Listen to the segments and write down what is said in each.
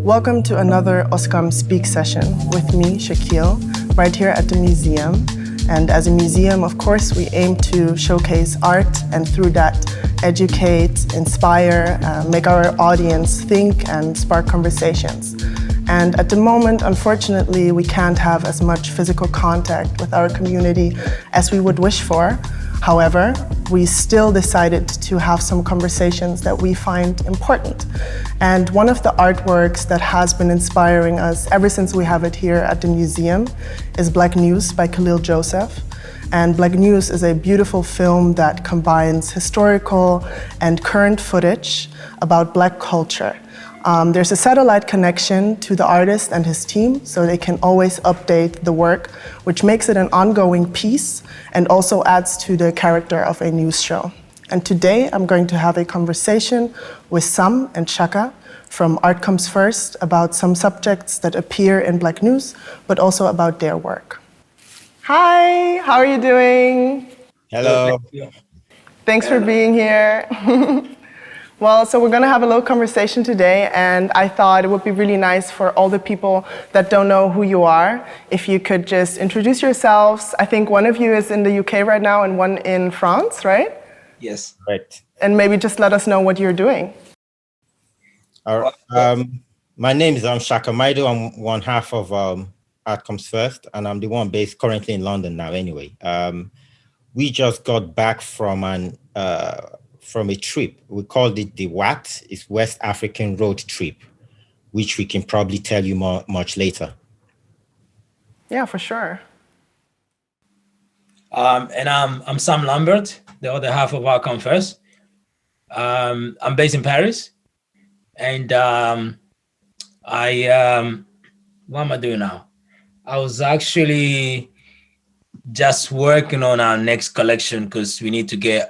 Welcome to another OSCAM Speak Session with me, Shaquille, right here at the museum. And as a museum, of course, we aim to showcase art and through that educate, inspire, make our audience think and spark conversations. And at the moment, unfortunately, we can't have as much physical contact with our community as we would wish for. However, we still decided to have some conversations that we find important. And one of the artworks that has been inspiring us ever since we have it here at the museum is Blackness by Khalil Joseph. And Blackness is a beautiful film that combines historical and current footage about Black culture. There's a satellite connection to the artist and his team, so they can always update the work, which makes it an ongoing piece and also adds to the character of a news show. And today I'm going to have a conversation with Sam and Shaka from Art Comes First about some subjects that appear in Black News, but also about their work. Hi, how are you doing? Hello. Thanks for being here. Well, so we're going to have a little conversation today, and I thought it would be really nice for all the people that don't know who you are, if you could just introduce yourselves. I think one of you is in the UK right now and one in France, right? Yes, right. And maybe just let us know what you're doing. My name is Shaka Maidoh. I'm one half of Art Comes First, and I'm the one based currently in London now anyway. We just got back from a trip. We called it the WAT. It's West African Road Trip, which we can probably tell you much later. Yeah, for sure. And I'm Sam Lambert, the other half of Art Comes First. I'm based in Paris, and what am I doing now? I was actually just working on our next collection because we need to get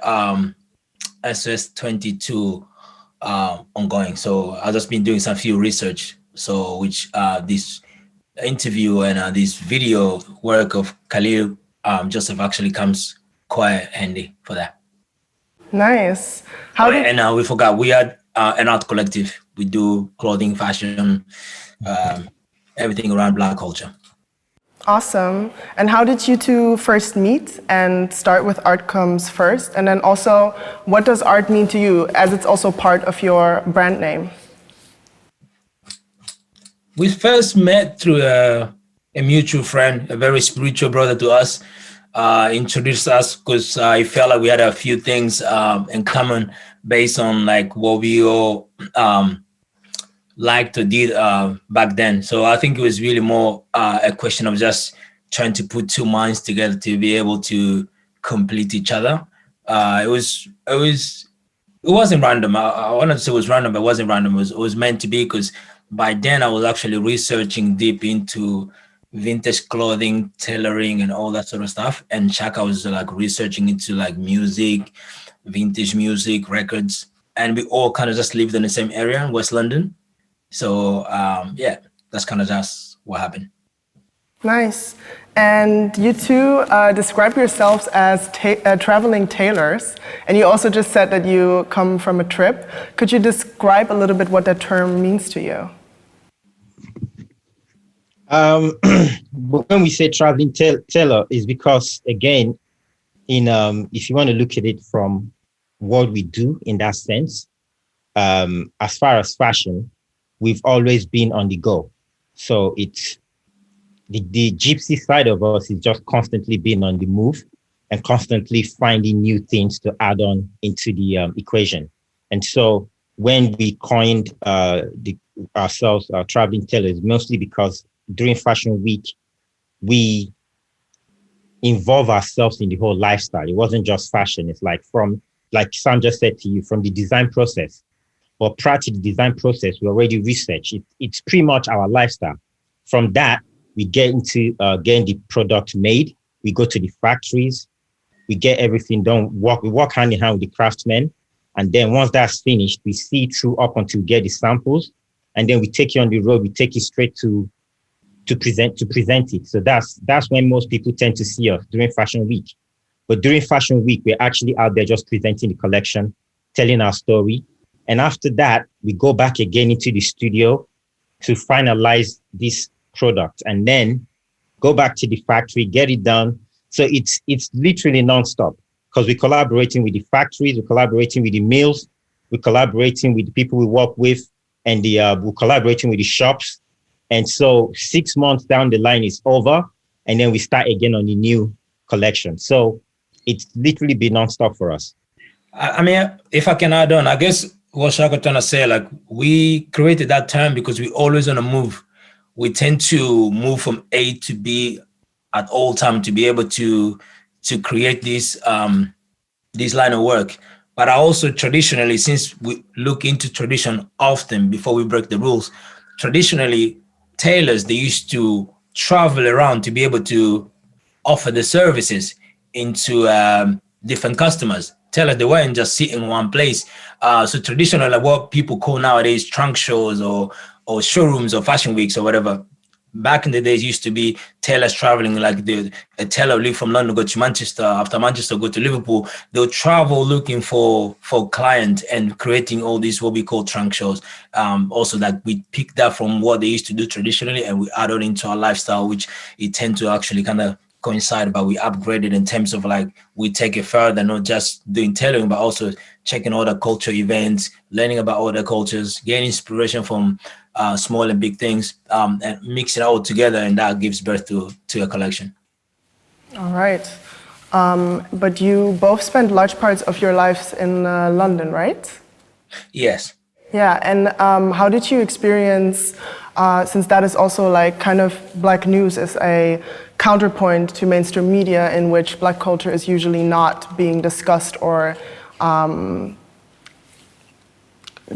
SS22 ongoing. So I've just been doing some few research. So which this interview and this video work of Khalil Joseph actually comes quite handy for that. Nice. And we forgot, we are an art collective. We do clothing, fashion, everything around Black culture. Awesome. And how did you two first meet and start with Art Comes First? And then also, what does art mean to you, as it's also part of your brand name? We first met through a mutual friend, a very spiritual brother to us, introduced us because I felt like we had a few things in common based on like what we all liked or did back then. So I think it was really more a question of just trying to put two minds together to be able to complete each other. It wasn't random. I wanted to say it was random, but it wasn't random. It was meant to be because by then I was actually researching deep into vintage clothing, tailoring, and all that sort of stuff. And Shaka was like researching into like music, vintage music, records, and we all kind of just lived in the same area in West London. So yeah, that's kind of just what happened. Nice. And you two describe yourselves as traveling tailors, and you also just said that you come from a trip. Could you describe a little bit what that term means to you? When we say traveling tailor, is because again, if you want to look at it from what we do in that sense, as far as fashion, we've always been on the go. So it's the gypsy side of us is just constantly being on the move and constantly finding new things to add on into the equation. And so when we coined ourselves traveling tailors, mostly because during Fashion Week, we involve ourselves in the whole lifestyle. It wasn't just fashion. It's like like Sam just said to you, from the design process. But prior to the design process, we already researched. It's pretty much our lifestyle. From that, we get into getting the product made. We go to the factories. We get everything done. We work hand in hand with the craftsmen. And then once that's finished, we see it through up until we get the samples. And then we take it on the road, we take it straight to present it. So that's when most people tend to see us during Fashion Week. But during Fashion Week, we're actually out there just presenting the collection, telling our story. And after that, we go back again into the studio to finalize this product and then go back to the factory, get it done. So it's literally nonstop because we're collaborating with the factories, we're collaborating with the mills, we're collaborating with the people we work with, and we're collaborating with the shops. And so 6 months down the line is over, and then we start again on the new collection. So it's literally been nonstop for us. I mean, if I can add on, I guess what Shaka trying to say, like we created that term because we always on a move. We tend to move from A to B at all time to be able to create this line of work. But I also traditionally, since we look into tradition often before we break the rules, traditionally tailors, they used to travel around to be able to offer the services into different customers. Tailors, they weren't just sitting in one place. So traditionally, like what people call nowadays trunk shows or showrooms or fashion weeks or whatever, back in the days used to be tailors traveling, like a tailor leave from London, go to Manchester, after Manchester, go to Liverpool. They'll travel looking for clients and creating all these what we call trunk shows. Also that we pick that from what they used to do traditionally and we add on into our lifestyle, which it tend to actually kind of coincide, but we upgraded in terms of like we take it further, not just doing tailoring, but also checking all the culture events, learning about other cultures, getting inspiration from small and big things, and mix it all together, and that gives birth to a collection. All right. But you both spent large parts of your lives in London, right? Yes. Yeah, and how did you experience, since that is also like kind of Black news as a counterpoint to mainstream media in which Black culture is usually not being discussed or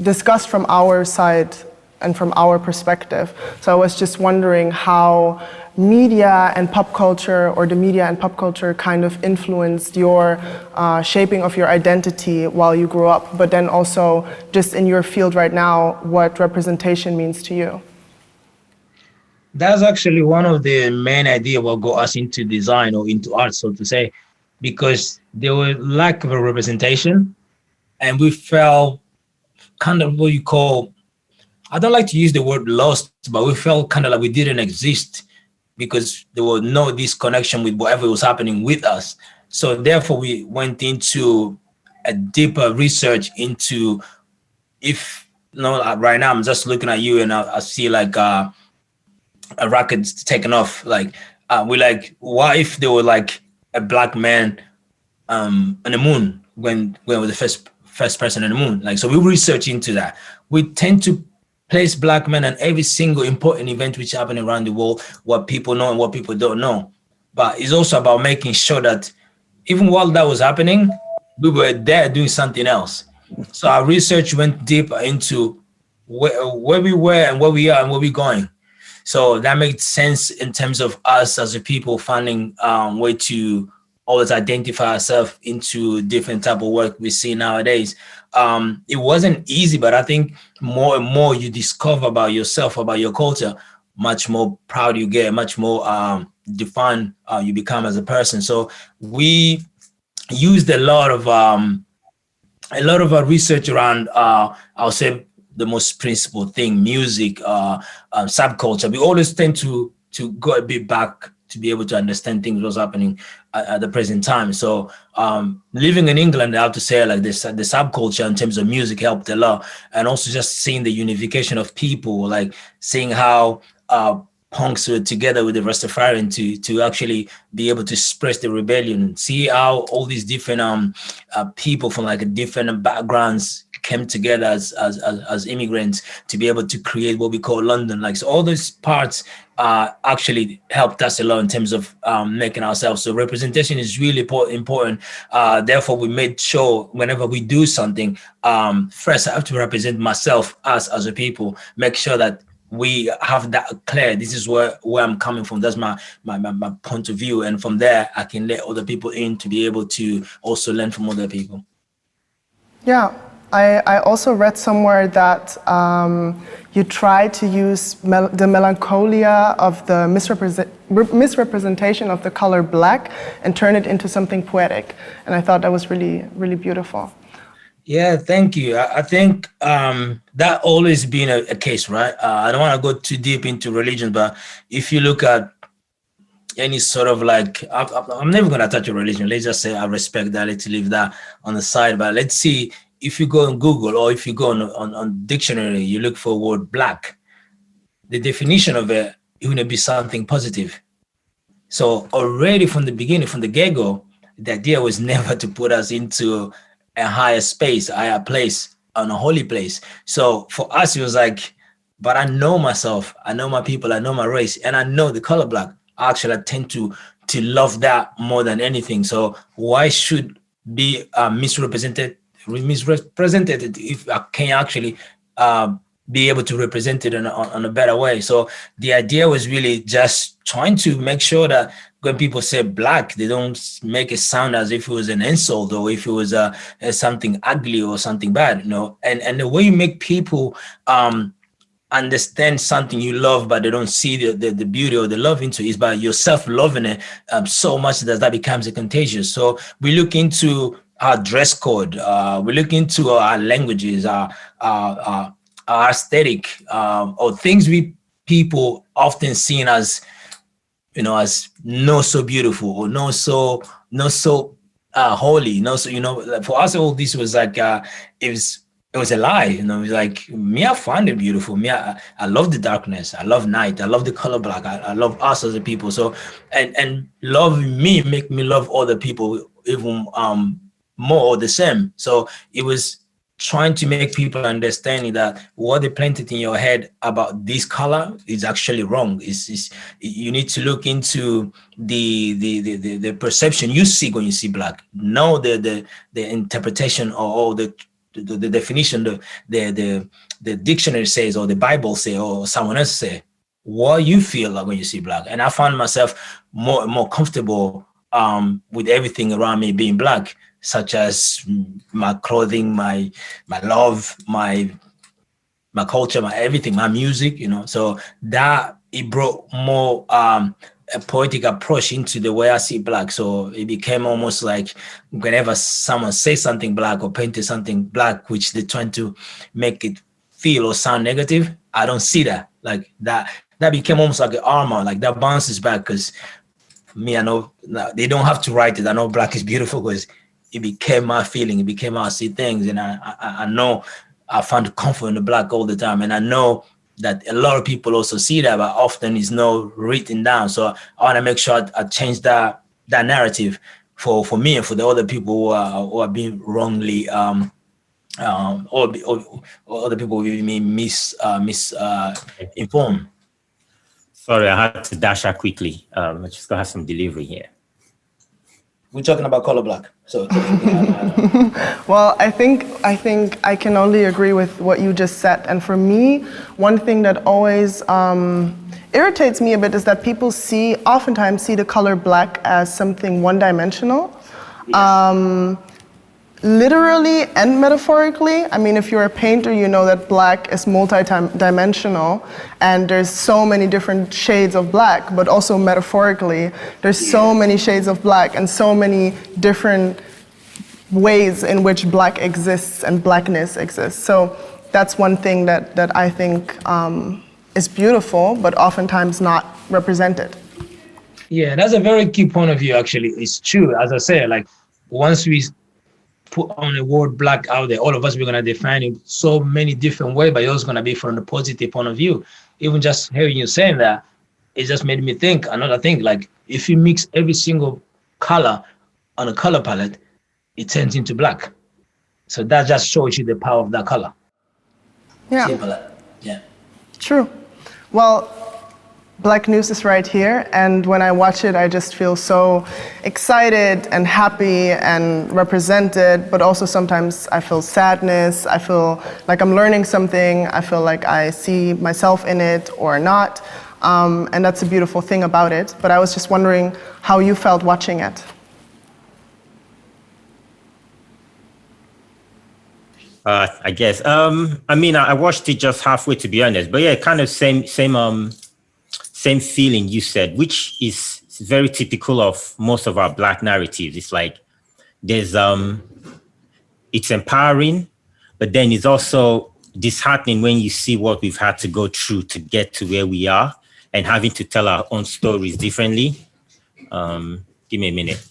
discussed from our side and from our perspective. So I was just wondering how media and pop culture, or the media and pop culture, kind of influenced your shaping of your identity while you grew up, but then also just in your field right now, what representation means to you. That's actually one of the main ideas what got us into design or into art, so to say, because there was lack of a representation and we felt kind of what you call, I don't like to use the word lost, but we felt kind of like we didn't exist because there was no disconnection with whatever was happening with us. So therefore we went into a deeper research into if, you know, right now I'm just looking at you and I see like a rocket's taken off. Like we like, what if there were like a Black man on the moon when we were the first person on the moon? Like, so we research into that. We tend to place Black men on every single important event which happen around the world, what people know and what people don't know. But it's also about making sure that even while that was happening, we were there doing something else. So our research went deeper into where we were and where we are and where we're going. So that made sense in terms of us as a people finding way to always identify ourselves into different type of work we see nowadays. It wasn't easy, but I think more and more you discover about yourself, about your culture, much more proud you get, much more defined you become as a person. So we used a lot of our research around, I'll say, the most principal thing, music, subculture. We always tend to go a bit back to be able to understand things what's happening at the present time. So living in England, I have to say, like this, the subculture in terms of music helped a lot, and also just seeing the unification of people, like seeing how punks were together with the Rastafarian to actually be able to express the rebellion, see how all these different people from like different backgrounds came together as immigrants to be able to create what we call London. Like, so all those parts actually helped us a lot in terms of making ourselves. So representation is really important. Therefore, we made sure whenever we do something, first I have to represent myself as a people, make sure that we have that clear. This is where I'm coming from. That's my point of view. And from there, I can let other people in to be able to also learn from other people. Yeah. I also read somewhere that you try to use the melancholia of the misrepresentation of the color black and turn it into something poetic. And I thought that was really, really beautiful. Yeah, thank you. I think that always been a case, right? I don't want to go too deep into religion, but if you look at any sort of like, I'm never going to touch a religion. Let's just say I respect that. Let's leave that on the side. But let's see, if you go on Google or if you go on dictionary, you look for word black, the definition of it would be something positive. So already from the beginning, from the get-go, the idea was never to put us into a higher space, a higher place, on a holy place. So for us, it was like, but I know myself, I know my people, I know my race, and I know the color black. Actually, I tend to love that more than anything. So why should be misrepresented if I can actually be able to represent it on a better way? So the idea was really just trying to make sure that when people say black, they don't make it sound as if it was an insult or if it was something ugly or something bad, you know. And the way you make people understand something you love, but they don't see the beauty or the love into it, is by yourself loving it so much that becomes a contagious. So we look into our dress code, we look into our languages, our aesthetic, or things people often seen as, you know, as not so beautiful or not so holy. So, you know, for us, all this was like it was a lie, you know. It was like, me, I find it beautiful. Me, I love the darkness. I love night. I love the color black. I love us as a people. So, and love me make me love other people even more or the same. So it was trying to make people understand that what they planted in your head about this color is actually wrong. You need to look into the perception you see when you see black. Know the interpretation or the definition the dictionary says, or the Bible say, or someone else say, what you feel like when you see black. And I found myself more comfortable with everything around me being black, such as my clothing, my love, my culture, my everything, my music, you know. So that it brought more a poetic approach into the way I see black. So it became almost like whenever someone says something black or painted something black, which they're trying to make it feel or sound negative, I don't see that. Like that became almost like an armor, like that bounces back, because me, I know they don't have to write it. I know black is beautiful because it became my feeling. It became how I see things. And I know I find comfort in the black all the time. And I know that a lot of people also see that, but often it's not written down. So I want to make sure I change that narrative for me and for the other people who are being wrongly or other people who being misinformed. Sorry, I had to dash out quickly. Let's just go have some delivery here. We're talking about color black. So well, I think I can only agree with what you just said. And for me, one thing that always irritates me a bit is that people oftentimes see the color black as something one-dimensional. Yes. Literally and metaphorically. I mean, if you're a painter, you know that black is multi-dimensional and there's so many different shades of black, but also metaphorically, there's so many shades of black and so many different ways in which black exists and blackness exists. So that's one thing that I think is beautiful, but oftentimes not represented. Yeah, that's a very key point of view, actually. It's true. As I say, like, once we put on a word black out there, all of us, we're going to define it so many different ways, but it's going to be from the positive point of view. Even just hearing you saying that, it just made me think another thing. Like, if you mix every single color on a color palette, it turns into black. So that just shows you the power of that color. Yeah. Simple. Yeah. True. Well, Black Noose is right here, and when I watch it, I just feel so excited and happy and represented, but also sometimes I feel sadness, I feel like I'm learning something, I feel like I see myself in it or not, and that's a beautiful thing about it. But I was just wondering how you felt watching it. I guess. I mean, I watched it just halfway, to be honest. But yeah, kind of same feeling you said, which is very typical of most of our Black narratives. It's like there's it's empowering, but then it's also disheartening when you see what we've had to go through to get to where we are and having to tell our own stories differently. Give me a minute.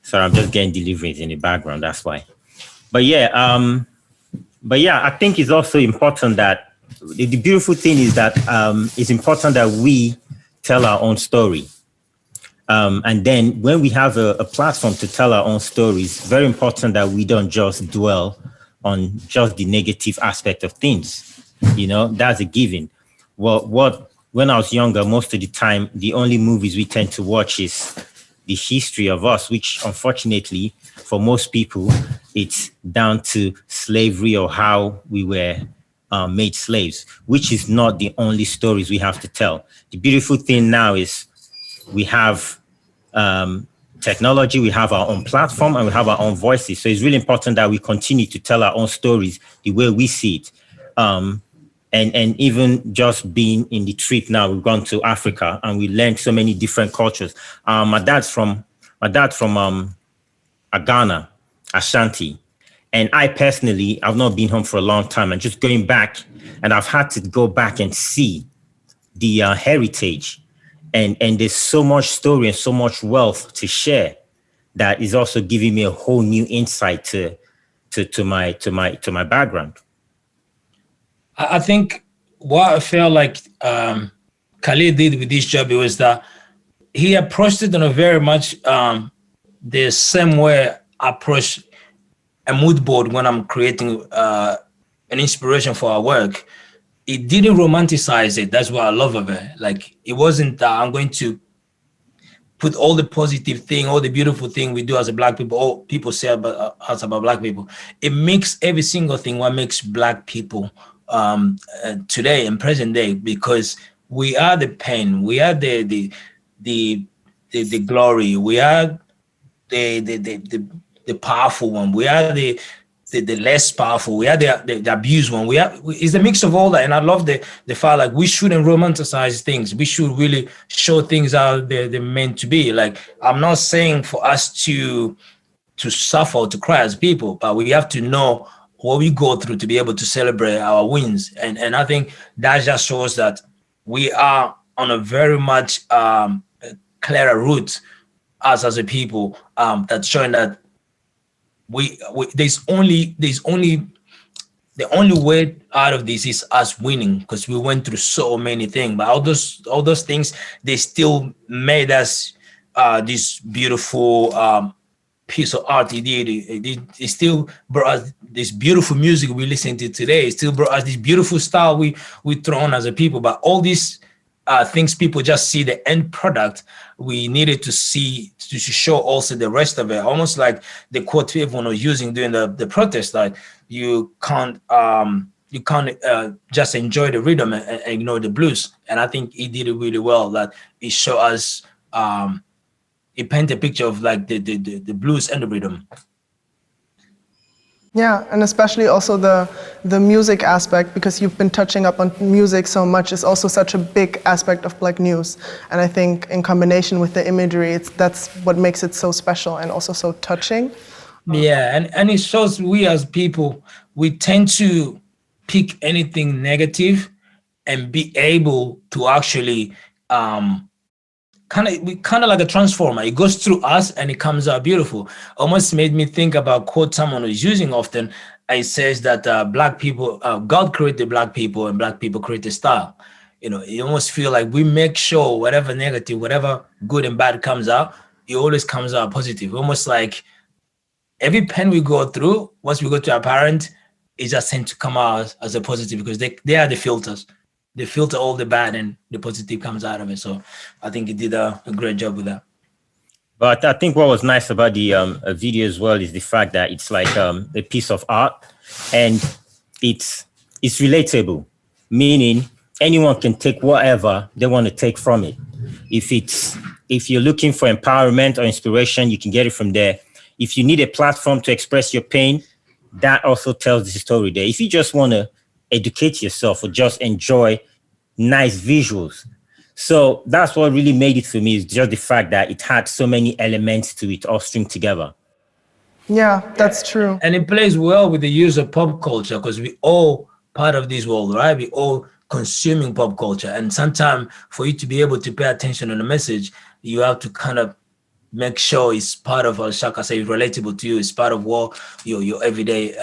Sorry, I'm just getting deliveries in the background. That's why. But yeah, I think it's also important that the beautiful thing is that it's important that we tell our own story. And then when we have a platform to tell our own stories, very important that we don't just dwell on just the negative aspect of things. You know, that's a given. Well, when I was younger, most of the time, the only movies we tend to watch is the history of us, which unfortunately for most people, it's down to slavery or how we were made slaves, which is not the only stories we have to tell. The beautiful thing now is we have technology, we have our own platform, and we have our own voices. So it's really important that we continue to tell our own stories the way we see it. And even just being in the trip now, we've gone to Africa and we learned so many different cultures. My dad's from Ghana, Ashanti. And I personally, I've not been home for a long time, and just going back, and I've had to go back and see the heritage. And there's so much story and so much wealth to share that is also giving me a whole new insight to my background. I think what I felt like Khalid did with this job, it was that he approached it in a very much the same way I approach a mood board when I'm creating an inspiration for our work. It didn't romanticize it. That's what I love of it. Like, it wasn't that I'm going to put all the positive thing, all the beautiful thing we do as a Black people, all people say about us about Black people. It makes every single thing what makes Black people today and present day, because we are the pain, we are the glory, we are the powerful one, we are the less powerful, we are the abused one. It's a mix of all that. And I love the fact, like, we shouldn't romanticize things. We should really show things how they're meant to be. Like, I'm not saying for us to suffer or to cry as people, but we have to know what we go through to be able to celebrate our wins. And I think that just shows that we are on a very much clearer route as a people, that's showing that we the only way out of this is us winning, because we went through so many things. But all those things, they still made us this beautiful piece of art. It still brought us this beautiful music we listen to today. It still brought us this beautiful style we throw on as a people. But all these things, people just see the end product. We needed to see, to show also the rest of it. Almost like the quote everyone was using during the protest, like, you can't just enjoy the rhythm and ignore the blues. And I think he did it really well. That it showed us, it painted a picture of like the blues and the rhythm. Yeah, and especially also the music aspect, because you've been touching up on music so much, is also such a big aspect of Black news. And I think in combination with the imagery, that's what makes it so special and also so touching. Yeah, and it shows we as people, we tend to pick anything negative and be able to actually kind of like a transformer. It goes through us and it comes out beautiful. Almost made me think about quote someone is using often. It says that Black people, God created Black people and Black people created style. You know, you almost feel like we make sure whatever negative, whatever good and bad comes out, it always comes out positive. Almost like every pain we go through, once we go to our parent, it just tends to come out as a positive, because they are the filters. They filter all the bad and the positive comes out of it. So I think he did a great job with that. But I think what was nice about the video as well is the fact that it's like a piece of art, and it's relatable, meaning anyone can take whatever they want to take from it. If you're looking for empowerment or inspiration, you can get it from there. If you need a platform to express your pain, that also tells the story there. If you just want to educate yourself or just enjoy nice visuals. So that's what really made it for me, is just the fact that it had so many elements to it all string together. Yeah, that's true. And it plays well with the use of pop culture, because we all part of this world, right? We all consuming pop culture. And sometimes for you to be able to pay attention on the message, you have to kind of make sure it's part of, Shaka say, relatable to you. It's part of what your everyday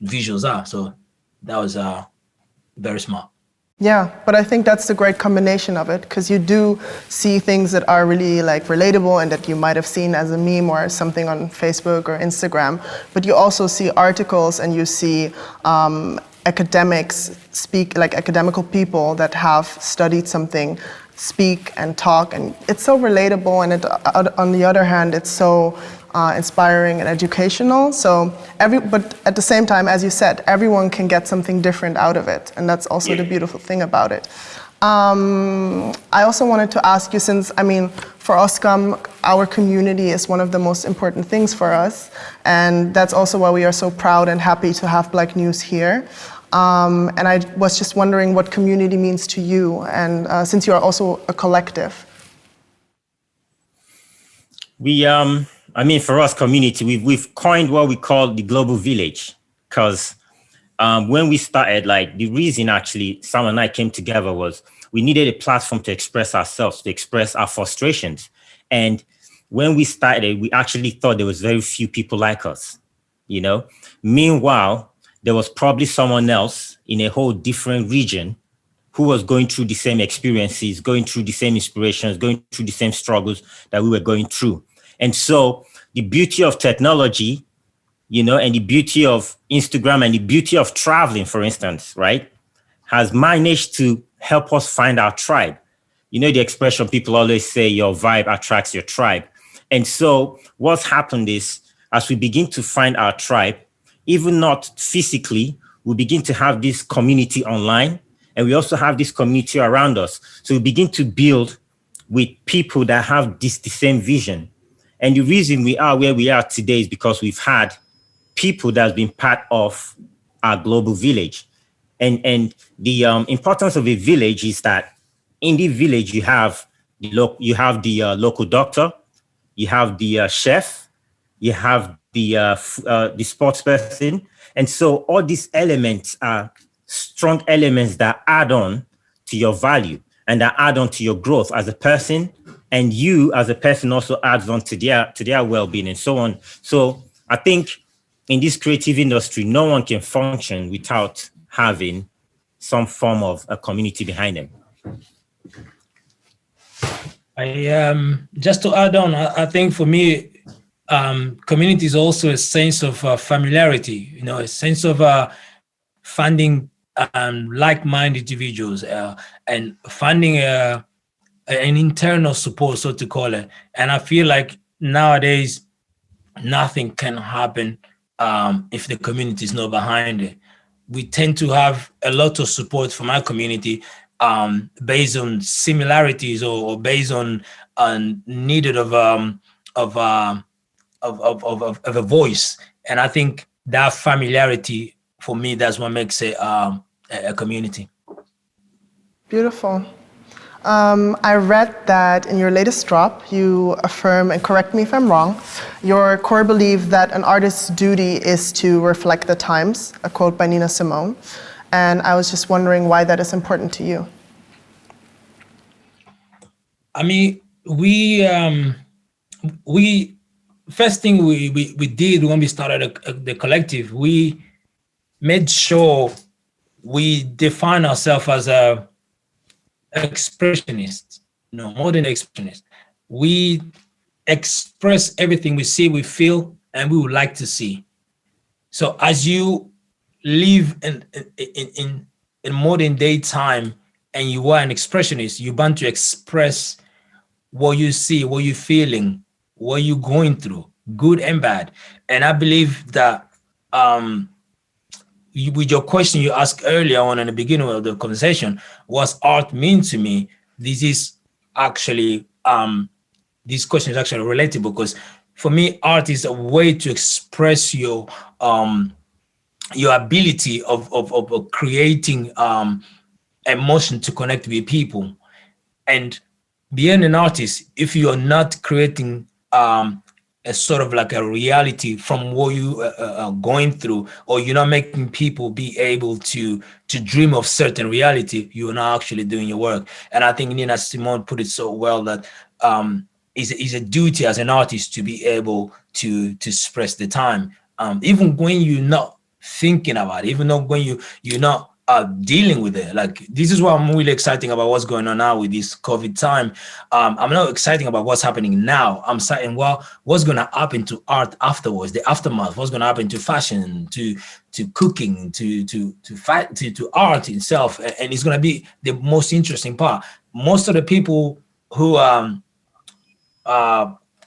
visuals are. So that was very smart. Yeah, but I think that's the great combination of it, because you do see things that are really like relatable and that you might have seen as a meme or something on Facebook or Instagram, but you also see articles and you see academics speak, like academical people that have studied something speak and talk, and it's so relatable, and on the other hand it's so inspiring and educational. But at the same time, as you said, everyone can get something different out of it, and that's also the beautiful thing about it. I also wanted to ask you, since, I mean, for OSCAM, our community is one of the most important things for us, and that's also why we are so proud and happy to have Black News here. And I was just wondering what community means to you, and since you are also a collective. For us, community, we've coined what we call the global village, because when we started, like, the reason actually Sam and I came together was we needed a platform to express ourselves, to express our frustrations. And when we started, we actually thought there was very few people like us, you know. Meanwhile, there was probably someone else in a whole different region who was going through the same experiences, going through the same inspirations, going through the same struggles that we were going through. And so the beauty of technology, you know, and the beauty of Instagram and the beauty of traveling, for instance, right, has managed to help us find our tribe. You know, the expression people always say, your vibe attracts your tribe. And so what's happened is, as we begin to find our tribe, even not physically, we begin to have this community online, and we also have this community around us. So we begin to build with people that have the same vision. And the reason we are where we are today is because we've had people that's been part of our global village. And the importance of a village is that in the village, you have the local doctor, you have the chef, you have the sports person. And so all these elements are strong elements that add on to your value and that add on to your growth as a person. And you as a person also adds on to their well-being and so on. So I think in this creative industry, no one can function without having some form of a community behind them. Just to add on, I think for me, community is also a sense of familiarity, you know, a sense of finding like-minded individuals and finding an internal support, so to call it. And I feel like nowadays, nothing can happen if the community is not behind it. We tend to have a lot of support from our community based on similarities or based on needed of a voice. And I think that familiarity, for me, that's what makes it a community. Beautiful. I read that in your latest drop, you affirm, and correct me if I'm wrong, your core belief that an artist's duty is to reflect the times, a quote by Nina Simone. And I was just wondering why that is important to you. I mean, we first thing we did when we started the collective, we made sure we define ourselves as a expressionist, no, more than expressionist. We express everything we see, we feel, and we would like to see. So as you live in modern day time and you are an expressionist, you want to express what you see, what you're feeling, what you're going through, good and bad. And I believe that with your question you asked earlier on in the beginning of the conversation, what's art mean to me? This is actually this question is actually relatable, because for me, art is a way to express your ability of creating emotion to connect with people. And being an artist, if you are not creating a sort of like a reality from what you are going through, or you're not making people be able to dream of certain reality, you're not actually doing your work. And I think Nina Simone put it so well that is a duty as an artist to be able to express the time, even when you're not thinking about it, even though when you're not dealing with it. Like, this is why I'm really excited about what's going on now with this COVID time. I'm not excited about what's happening now. I'm saying, well, what's going to happen to art afterwards, the aftermath, what's going to happen to fashion, to cooking, to art itself. And it's going to be the most interesting part. Most of the people who are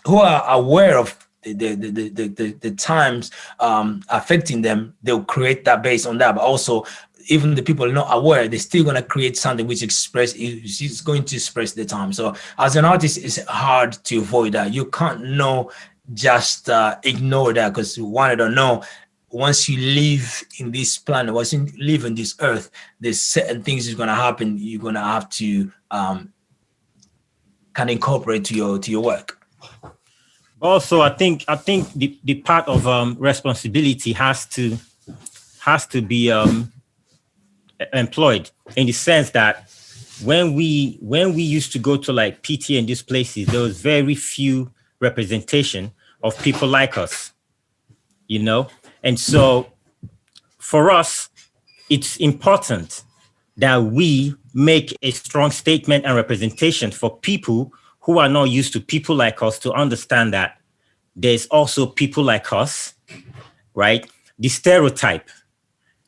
aware of the times affecting them, they'll create that based on that. But also, even the people not aware, they're still going to create something which is going to express the time. So as an artist, it's hard to avoid that. You can't just ignore that, because you wanted to know, once you live in this planet, once you live in this earth, there's certain things is going to happen. You're going to have to kind of incorporate to your work. Also, I think the part of responsibility has to be employed, in the sense that when we used to go to like PT and these places, there was very few representation of people like us, you know? And so for us, it's important that we make a strong statement and representation for people who are not used to people like us, to understand that there's also people like us, right? The stereotype,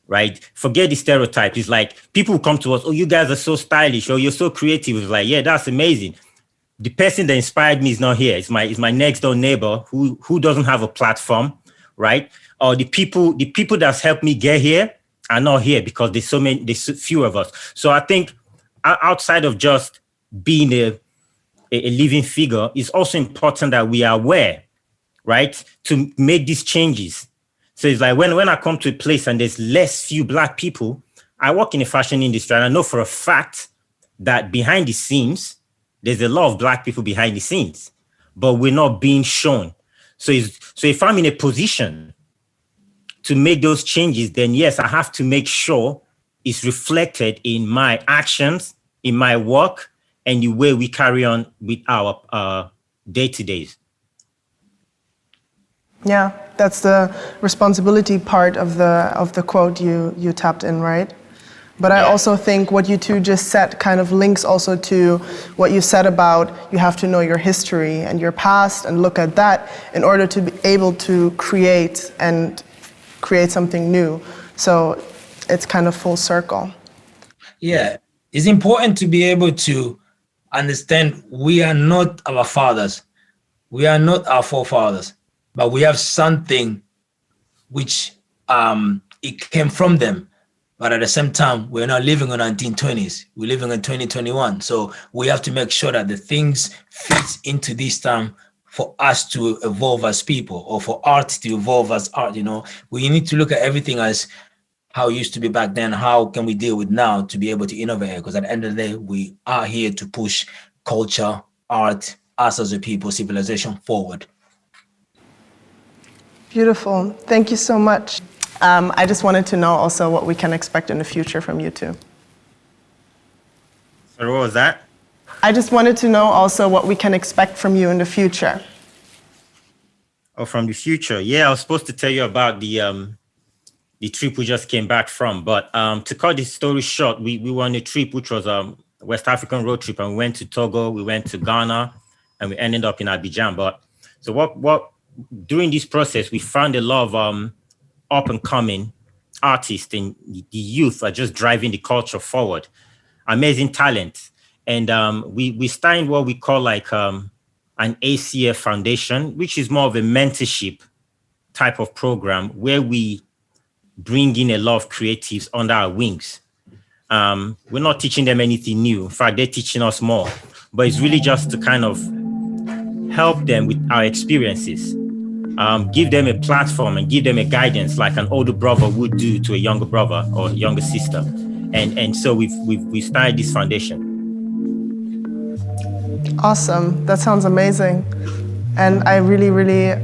right? Forget the stereotype. It's like people come to us, oh, you guys are so stylish, or you're so creative. It's like, yeah, that's amazing. The person that inspired me is not here. It's my next door neighbor who doesn't have a platform, right? Or the people that's helped me get here are not here because there's so few of us. So I think outside of just being a living figure, it's also important that we are aware, right, to make these changes. So it's like when I come to a place and there's few Black people, I work in the fashion industry, and I know for a fact that behind the scenes, there's a lot of Black people behind the scenes, but we're not being shown. So if I'm in a position to make those changes, then yes, I have to make sure it's reflected in my actions, in my work, and the way we carry on with our day-to-days. Yeah, that's the responsibility part of the quote you tapped in, right? But I also think what you two just said kind of links also to what you said about you have to know your history and your past and look at that in order to be able to create something new. So it's kind of full circle. Yeah, it's important to be able to understand we are not our fathers. We are not our forefathers, but we have something which it came from them. But at the same time, we're not living in the 1920s. We're living in 2021. So we have to make sure that the things fit into this time for us to evolve as people, or for art to evolve as art. You know, we need to look at everything as how it used to be back then. How can we deal with now to be able to innovate? Because at the end of the day, we are here to push culture, art, us as a people, civilization forward. Beautiful. Thank you so much. I just wanted to know also what we can expect in the future from you two. So what was that? I just wanted to know also what we can expect from you in the future. Oh, from the future. Yeah, I was supposed to tell you about the trip we just came back from. But to cut this story short, we were on a trip, which was a West African road trip, and we went to Togo, we went to Ghana, and we ended up in Abidjan. But so what during this process, we found a lot of up and coming artists, and the youth are just driving the culture forward. Amazing talent. And we started what we call like an ACF foundation, which is more of a mentorship type of program where we bring in a lot of creatives under our wings. We're not teaching them anything new. In fact, they're teaching us more. But it's really just to kind of help them with our experiences, give them a platform and give them a guidance like an older brother would do to a younger brother or younger sister. And so we've started this foundation. Awesome. That sounds amazing. And I really, really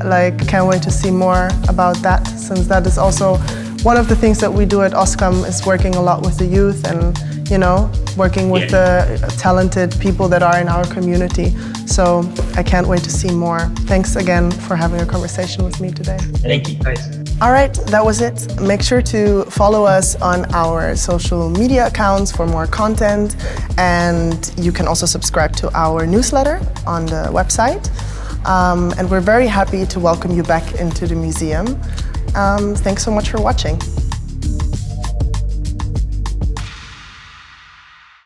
can't wait to see more about that, since that is also one of the things that we do at OSCAM is working a lot with the youth and, working with the talented people that are in our community. So I can't wait to see more. Thanks again for having a conversation with me today. Thank you, guys. All right, that was it. Make sure to follow us on our social media accounts for more content. And you can also subscribe to our newsletter on the website. And we're very happy to welcome you back into the museum. Thanks so much for watching.